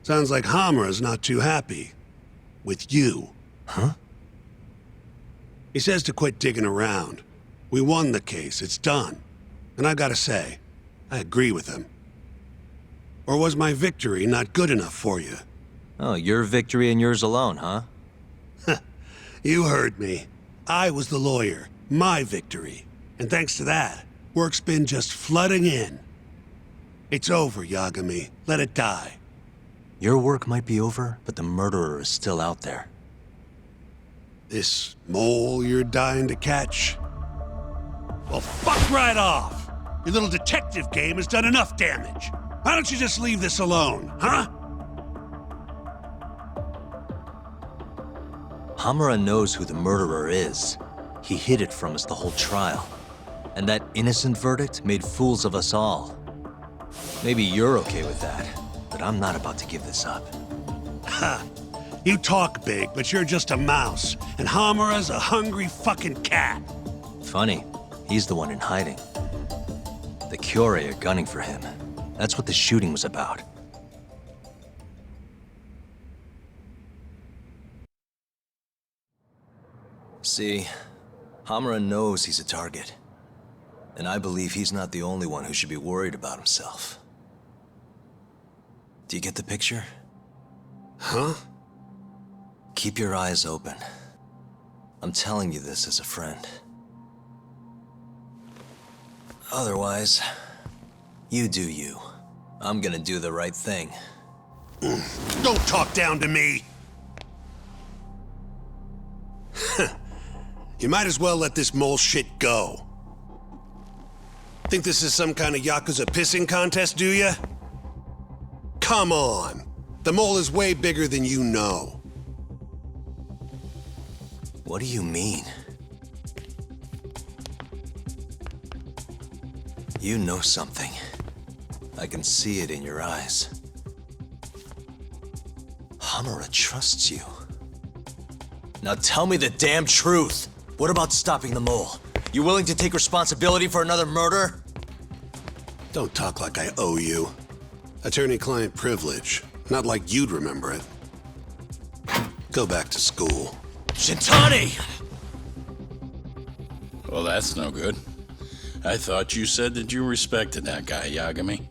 Sounds like Hamura's not too happy. With you. Huh? He says to quit digging around. We won the case, it's done. And I gotta say, I agree with him. Or was my victory not good enough for you? Oh, your victory and yours alone, huh? You heard me. I was the lawyer. My victory. And thanks to that, work's been just flooding in. It's over, Yagami. Let it die. Your work might be over, but the murderer is still out there. This mole you're dying to catch? Well, fuck right off! Your little detective game has done enough damage. Why don't you just leave this alone, huh? Hamura knows who the murderer is. He hid it from us the whole trial. And that innocent verdict made fools of us all. Maybe you're okay with that, but I'm not about to give this up. Ha! You talk big, but you're just a mouse, and Hamura's a hungry fucking cat. Funny, he's the one in hiding. The Kyorei are gunning for him. That's what the shooting was about. See, Hamura knows he's a target. And I believe he's not the only one who should be worried about himself. Do you get the picture? Huh? Keep your eyes open. I'm telling you this as a friend. Otherwise, you do you. I'm gonna do the right thing. Don't talk down to me! You might as well let this mole shit go. Think this is some kind of Yakuza pissing contest, do ya? Come on! The mole is way bigger than you know. What do you mean? You know something. I can see it in your eyes. Hamura trusts you. Now tell me the damn truth! What about stopping the mole? You willing to take responsibility for another murder? Don't talk like I owe you. Attorney-client privilege. Not like you'd remember it. Go back to school. Shintani! Well, that's no good. I thought you said that you respected that guy, Yagami.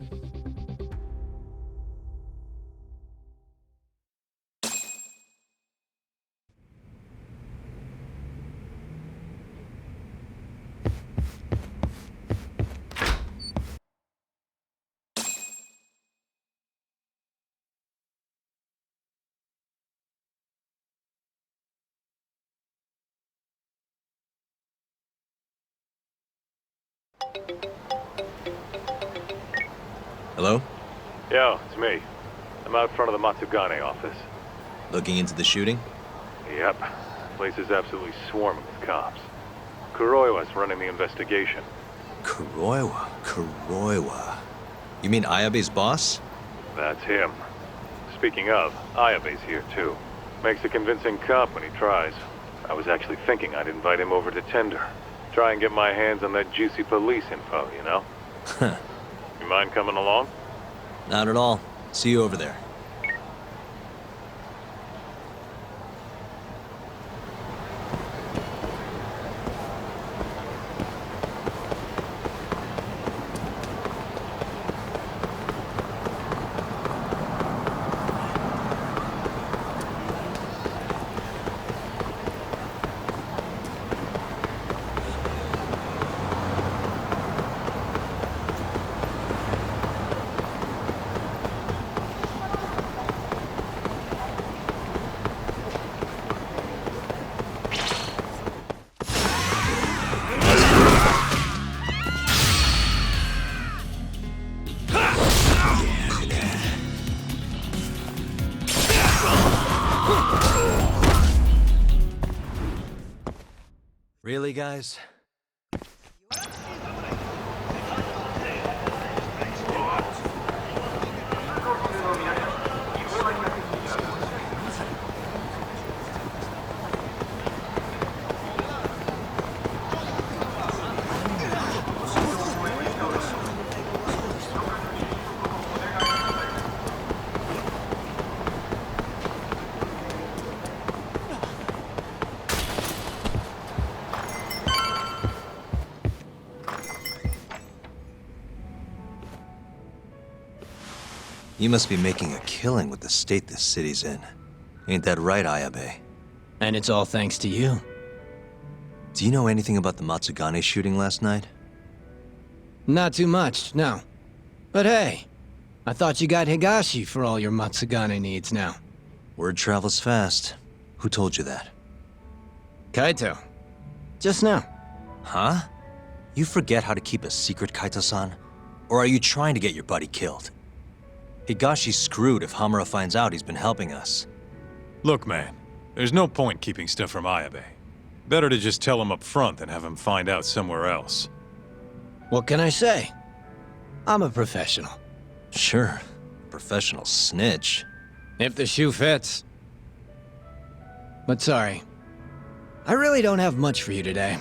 Hello? Yo, it's me. I'm out front of the Matsugane office. Looking into the shooting? Yep. Place is absolutely swarming with cops. Kuroiwa's running the investigation. Kuroiwa. You mean Ayabe's boss? That's him. Speaking of, Ayabe's here too. Makes a convincing cop when he tries. I was actually thinking I'd invite him over to Tender. Try and get my hands on that juicy police info, you know? You mind coming along? Not at all. See you over there. Really, guys? You must be making a killing with the state this city's in. Ain't that right, Ayabe? And it's all thanks to you. Do you know anything about the Matsugane shooting last night? Not too much, no. But hey, I thought you got Higashi for all your Matsugane needs now. Word travels fast. Who told you that? Kaito. Just now. Huh? You forget how to keep a secret, Kaito-san? Or are you trying to get your buddy killed? Higashi's screwed if Hamura finds out he's been helping us. Look, man, there's no point keeping stuff from Ayabe. Better to just tell him up front than have him find out somewhere else. What can I say? I'm a professional. Sure. Professional snitch. If the shoe fits. But sorry. I really don't have much for you today.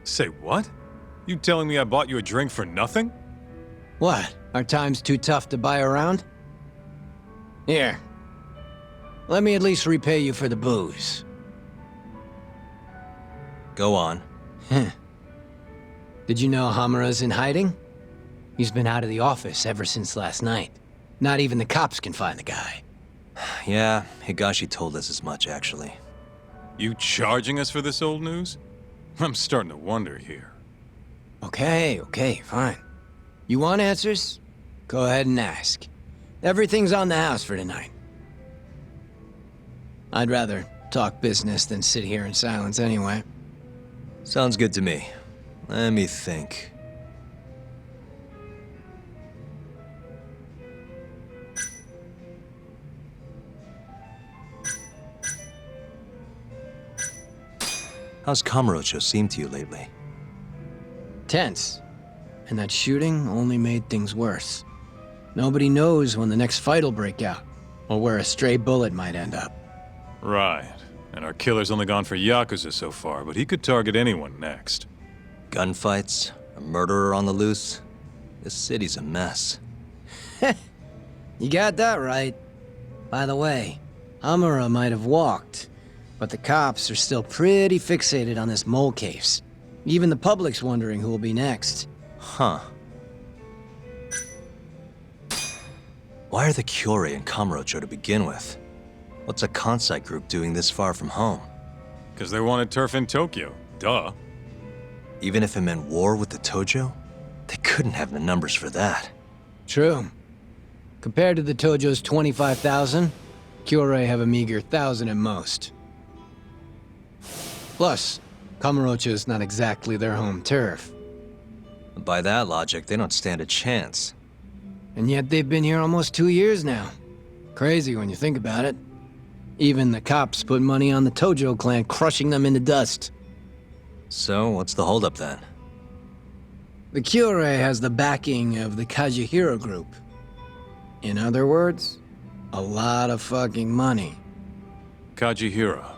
Say what? You telling me I bought you a drink for nothing? What? Are times too tough to buy around? Here. Let me at least repay you for the booze. Go on. Did you know Hamura's in hiding? He's been out of the office ever since last night. Not even the cops can find the guy. Yeah, Higashi told us as much, actually. You charging us for this old news? I'm starting to wonder here. Okay, fine. You want answers? Go ahead and ask. Everything's on the house for tonight. I'd rather talk business than sit here in silence anyway. Sounds good to me. Let me think. How's Kamurocho seemed to you lately? Tense. And that shooting only made things worse. Nobody knows when the next fight'll break out, or where a stray bullet might end up. Right. And our killer's only gone for Yakuza so far, but he could target anyone next. Gunfights? A murderer on the loose? This city's a mess. You got that right. By the way, Hamura might have walked, but the cops are still pretty fixated on this mole case. Even the public's wondering who will be next. Huh. Why are the Kyorei in Kamurocho to begin with? What's a Kansai group doing this far from home? Because they wanted turf in Tokyo. Duh. Even if it meant war with the Tojo? They couldn't have the numbers for that. True. Compared to the Tojo's 25,000, Kyorei have a meager 1,000 at most. Plus, Kamurocho's not exactly their home turf. By that logic, they don't stand a chance. And yet they've been here almost 2 years now. Crazy when you think about it. Even the cops put money on the Tojo clan crushing them into dust. So, what's the holdup then? The Kyorei has the backing of the Kajihiro group. In other words, a lot of fucking money. Kajihira.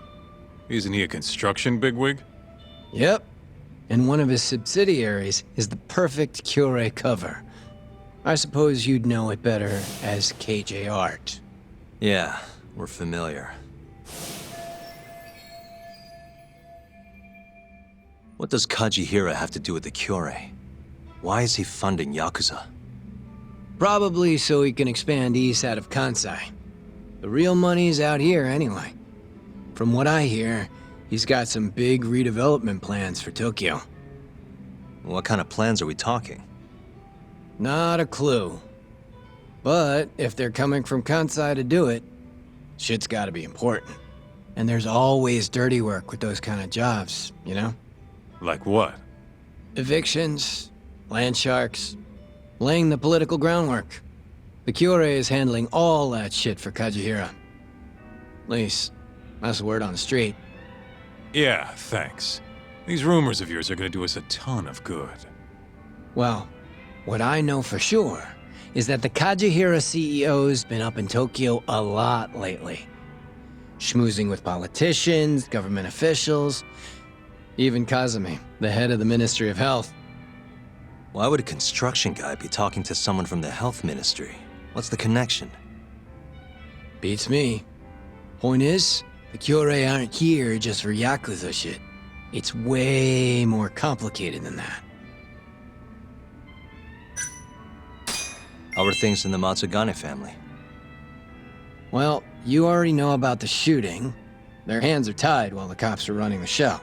Isn't he a construction bigwig? Yep. And one of his subsidiaries is the perfect Kyorei cover. I suppose you'd know it better as KJ Art. Yeah, we're familiar. What does Kajihira have to do with the Kyorei? Why is he funding Yakuza? Probably so he can expand east out of Kansai. The real money's out here anyway. From what I hear, he's got some big redevelopment plans for Tokyo. What kind of plans are we talking? Not a clue. But if they're coming from Kansai to do it, shit's gotta be important. And there's always dirty work with those kind of jobs, you know? Like what? Evictions, land sharks, laying the political groundwork. The Kyorei is handling all that shit for Kajihira. At least, that's the word on the street. Yeah, thanks. These rumors of yours are gonna do us a ton of good. Well, what I know for sure is that the Kajihira CEO's been up in Tokyo a lot lately. Schmoozing with politicians, government officials, even Kazumi, the head of the Ministry of Health. Why would a construction guy be talking to someone from the health ministry? What's the connection? Beats me. Point is, the Kyorei aren't here just for Yakuza shit. It's way more complicated than that. How are things in the Matsugane family? Well, you already know about the shooting. Their hands are tied while the cops are running the show.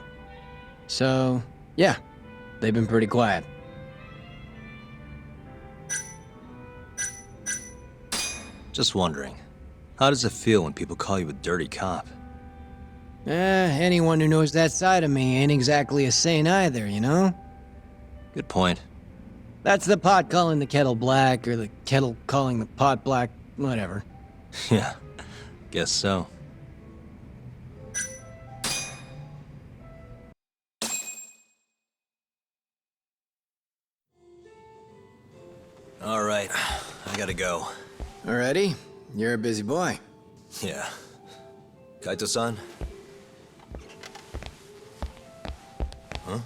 So, yeah, they've been pretty quiet. Just wondering, how does it feel when people call you a dirty cop? Anyone who knows that side of me ain't exactly a saint either, you know? Good point. That's the pot calling the kettle black, or the kettle calling the pot black, whatever. Yeah, guess so. All right, I gotta go. Alrighty, you're a busy boy. Yeah. Kaito-san? Huh?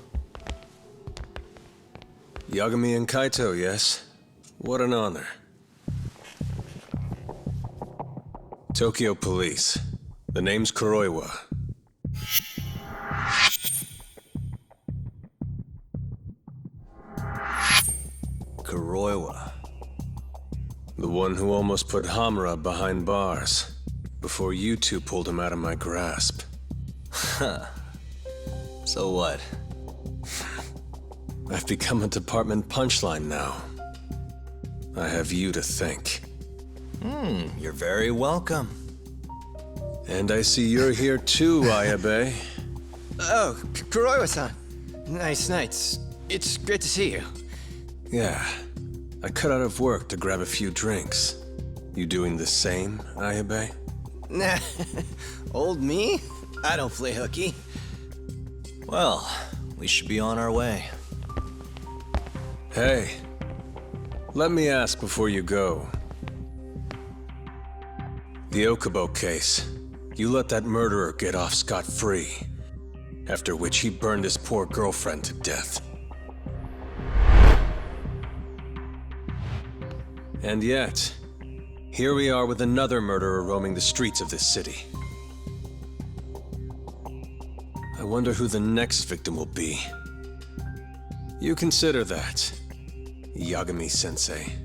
Yagami and Kaito, yes? What an honor. Tokyo Police. The name's Kuroiwa. Kuroiwa. The one who almost put Hamura behind bars, before you two pulled him out of my grasp. So what? I've become a department punchline now. I have you to thank. You're very welcome. And I see you're here too, Ayabe. Oh, Kuroiwa-san. Nice nights. It's great to see you. Yeah. I cut out of work to grab a few drinks. You doing the same, Ayabe? Nah, old me? I don't play hooky. Well, we should be on our way. Hey, let me ask before you go. The Okubo case. You let that murderer get off scot-free, after which he burned his poor girlfriend to death. And yet, here we are with another murderer roaming the streets of this city. I wonder who the next victim will be. You consider that, Yagami-sensei.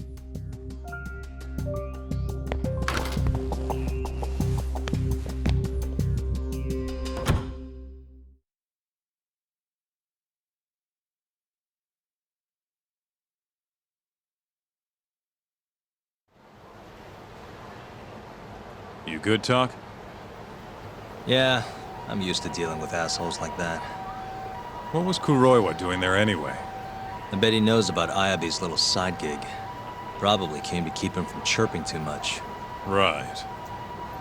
You good, Talk? Yeah, I'm used to dealing with assholes like that. What was Kuroiwa doing there anyway? I bet he knows about Ayabe's little side gig. Probably came to keep him from chirping too much. Right.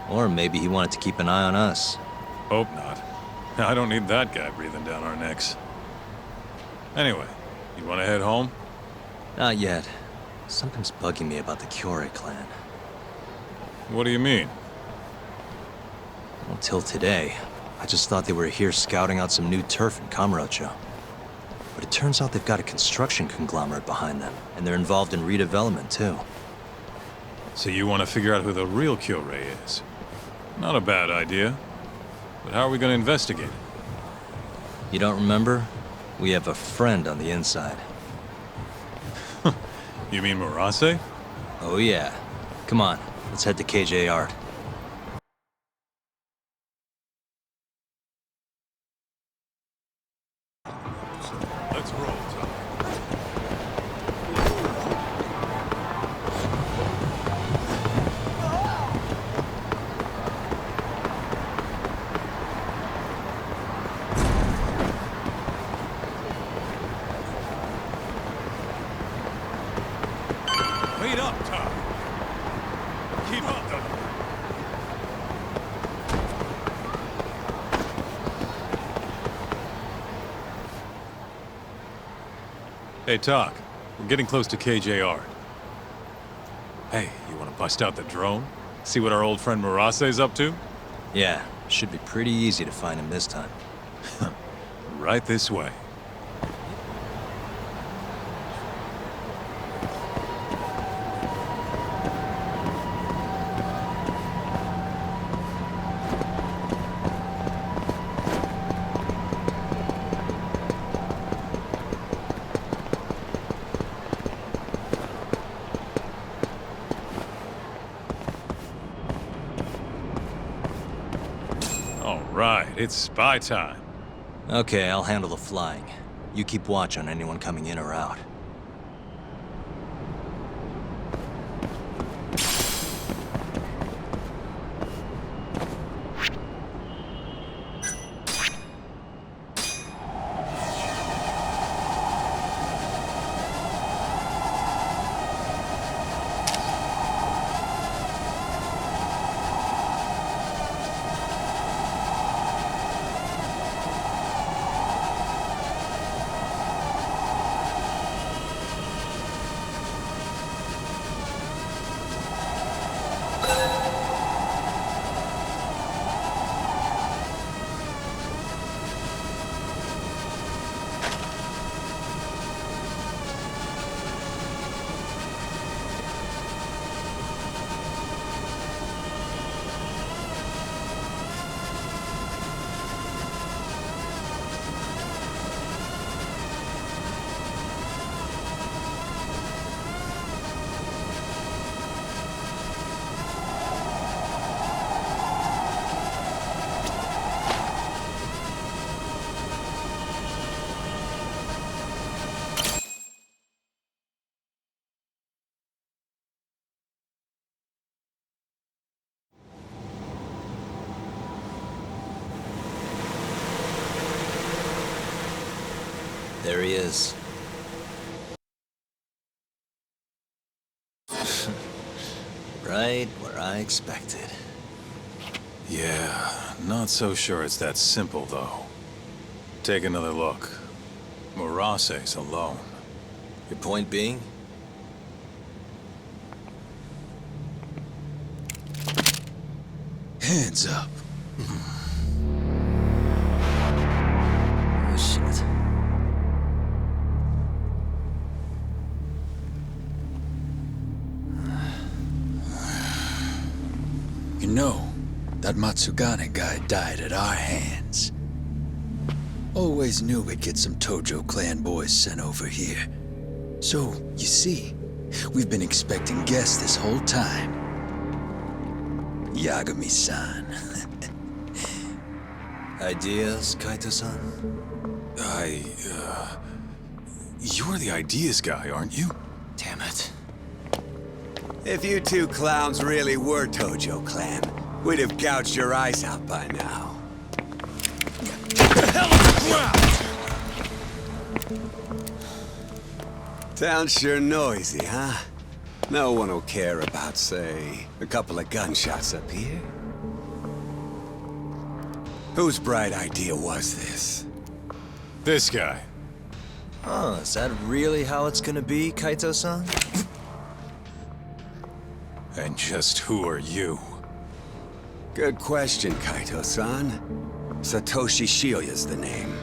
Or maybe he wanted to keep an eye on us. Hope not. I don't need that guy breathing down our necks. Anyway, you want to head home? Not yet. Something's bugging me about the Kyorei clan. What do you mean? Until today, I just thought they were here scouting out some new turf in Kamurocho. But it turns out they've got a construction conglomerate behind them, and they're involved in redevelopment too. So you want to figure out who the real Kyorei is? Not a bad idea. But how are we going to investigate it? You don't remember? We have a friend on the inside. You mean Murase? Oh yeah. Come on, let's head to KJ Art. Let's roll, Talk. Wait up, Talk. Keep up, though. Hey, Talk. We're getting close to KJR. Hey, you want to bust out the drone? See what our old friend Murase's up to? Yeah, should be pretty easy to find him this time. Right this way. All right, it's spy time. Okay, I'll handle the flying. You keep watch on anyone coming in or out. There he is. Right where I expected. Yeah, not so sure it's that simple, though. Take another look. Murase's alone. Your point being? Hands up. Oh, shit. You know, that Matsugane guy died at our hands. Always knew we'd get some Tojo clan boys sent over here. So, you see, we've been expecting guests this whole time. Yagami-san. Ideas, Kaito-san? You're the ideas guy, aren't you? Damn it. If you two clowns really were Tojo clan, we'd have gouged your eyes out by now. Get the hell on the ground! Town's sure noisy, huh? No one will care about, say, a couple of gunshots up here. Whose bright idea was this? This guy. Oh, is that really how it's gonna be, Kaito-san? And just who are you? Good question, Kaito-san. Satoshi Shioya's the name.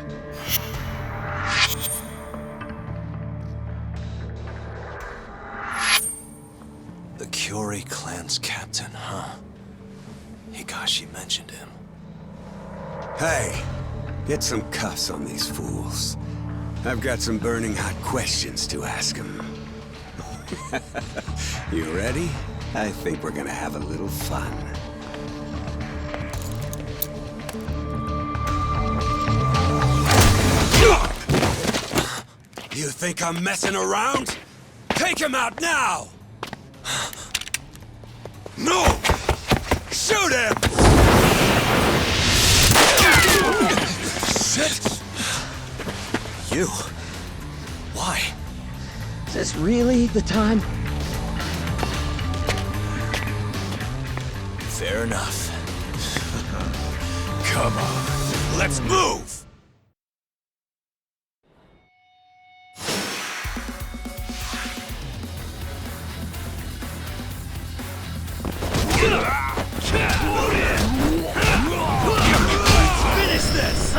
The Kyori clan's captain, huh? Higashi mentioned him. Hey, get some cuffs on these fools. I've got some burning hot questions to ask them. You ready? I think we're gonna have a little fun. You think I'm messing around? Take him out now! No! Shoot him! Shit! You? Why? Is this really the time? Fair enough. Come on. Let's move! Finish this!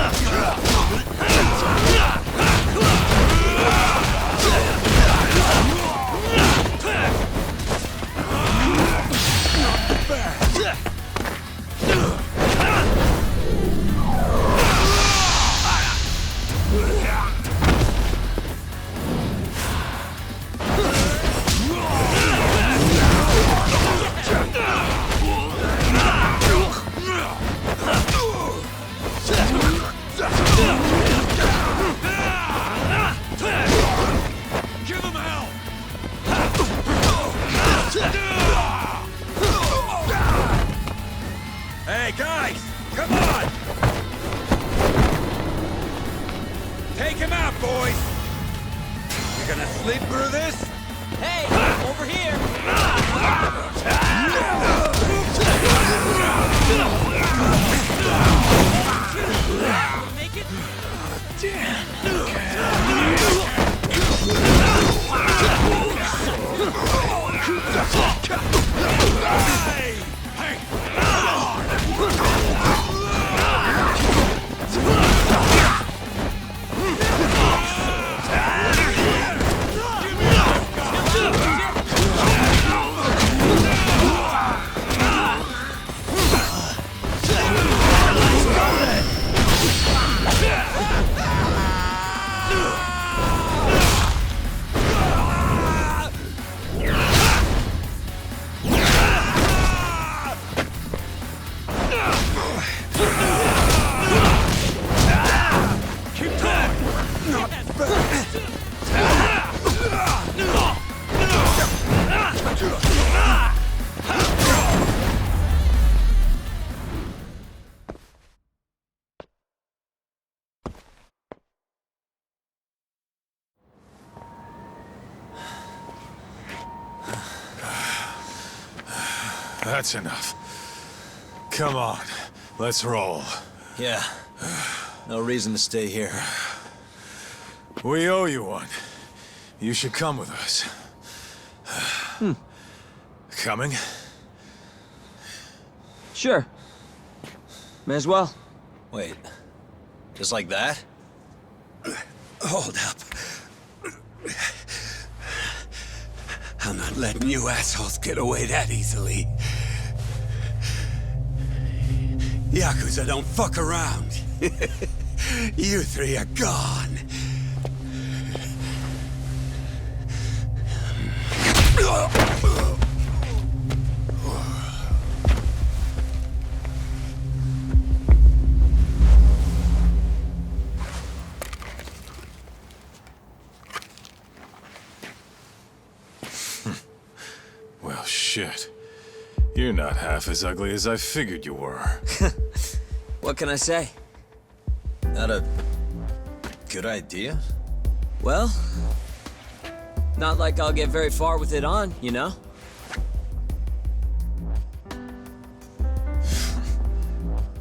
Come on! Take him out, boys! You gonna sleep through this? Hey, over here! Make it? That's enough. Come on, let's roll. Yeah. No reason to stay here. We owe you one. You should come with us. Coming? Sure. May as well. Wait. Just like that? Hold up. I'm not letting you assholes get away that easily. Yakuza don't fuck around. You three are gone. Well, shit. You're not half as ugly as I figured you were. What can I say? Not a good idea? Well, not like I'll get very far with it on, you know?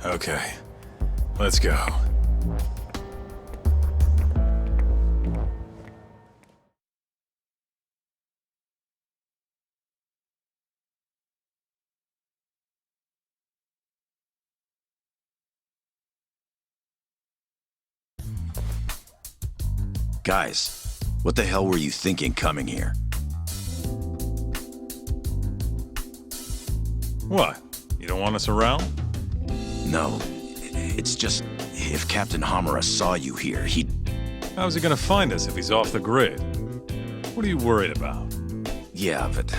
Okay, let's go. Guys, what the hell were you thinking coming here? What? You don't want us around? No, it's just, if Captain Hamura saw you here, he'd... How's he gonna find us if he's off the grid? What are you worried about? Yeah, but...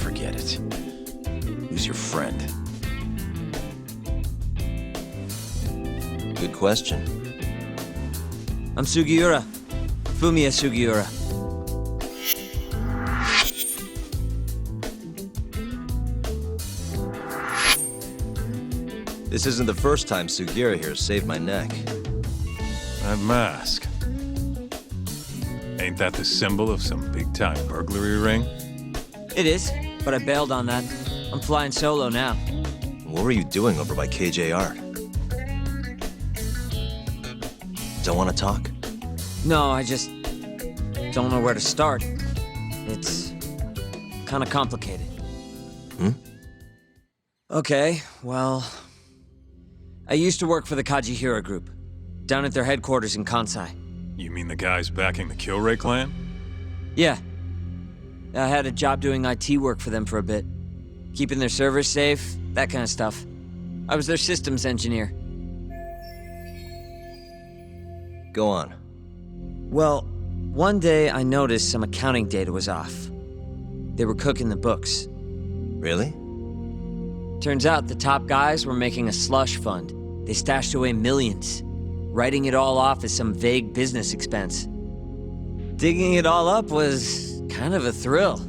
forget it. Who's your friend? Good question. I'm Sugiura. Fumiya Sugiura. This isn't the first time Sugiura here saved my neck. That mask. Ain't that the symbol of some big-time burglary ring? It is, but I bailed on that. I'm flying solo now. What were you doing over by KJR? Don't want to talk? No, I just don't know where to start. It's kind of complicated. Okay, well... I used to work for the Kajihira Group, down at their headquarters in Kansai. You mean the guys backing the Killray clan? Yeah. I had a job doing IT work for them for a bit. Keeping their servers safe, that kind of stuff. I was their systems engineer. Go on. Well, one day I noticed some accounting data was off. They were cooking the books. Really? Turns out the top guys were making a slush fund. They stashed away millions, writing it all off as some vague business expense. Digging it all up was kind of a thrill.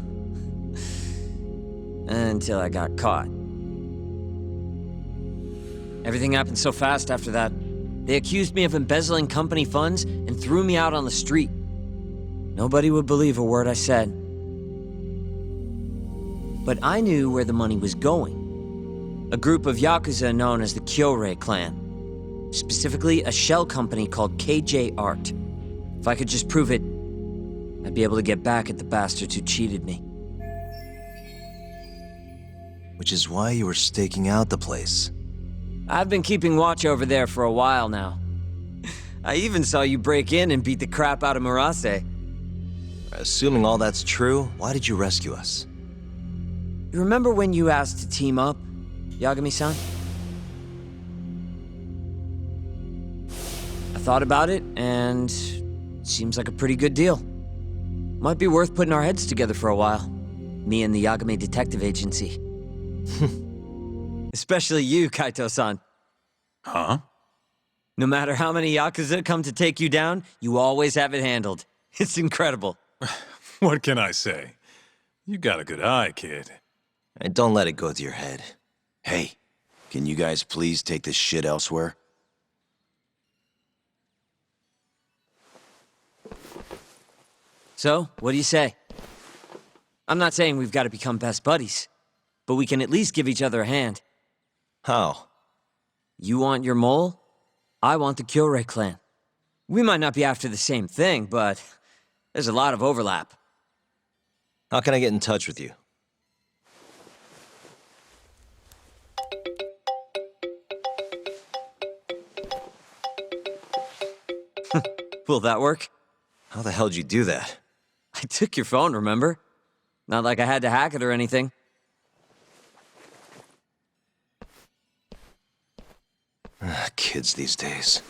Until I got caught. Everything happened so fast after that. They accused me of embezzling company funds and threw me out on the street. Nobody would believe a word I said. But I knew where the money was going. A group of Yakuza known as the Kyorei clan. Specifically, a shell company called KJ Art. If I could just prove it, I'd be able to get back at the bastards who cheated me. Which is why you were staking out the place. I've been keeping watch over there for a while now. I even saw you break in and beat the crap out of Murase. Assuming all that's true, why did you rescue us? You remember when you asked to team up, Yagami-san? I thought about it, and it seems like a pretty good deal. Might be worth putting our heads together for a while. Me and the Yagami Detective Agency. Especially you, Kaito-san. Huh? No matter how many Yakuza come to take you down, you always have it handled. It's incredible. What can I say? You got a good eye, kid. And don't let it go to your head. Hey, can you guys please take this shit elsewhere? So, what do you say? I'm not saying we've got to become best buddies, but we can at least give each other a hand. How? You want your mole? I want the Kyorei clan. We might not be after the same thing, but there's a lot of overlap. How can I get in touch with you? Will that work? How the hell'd you do that? I took your phone, remember? Not like I had to hack it or anything. Kids these days.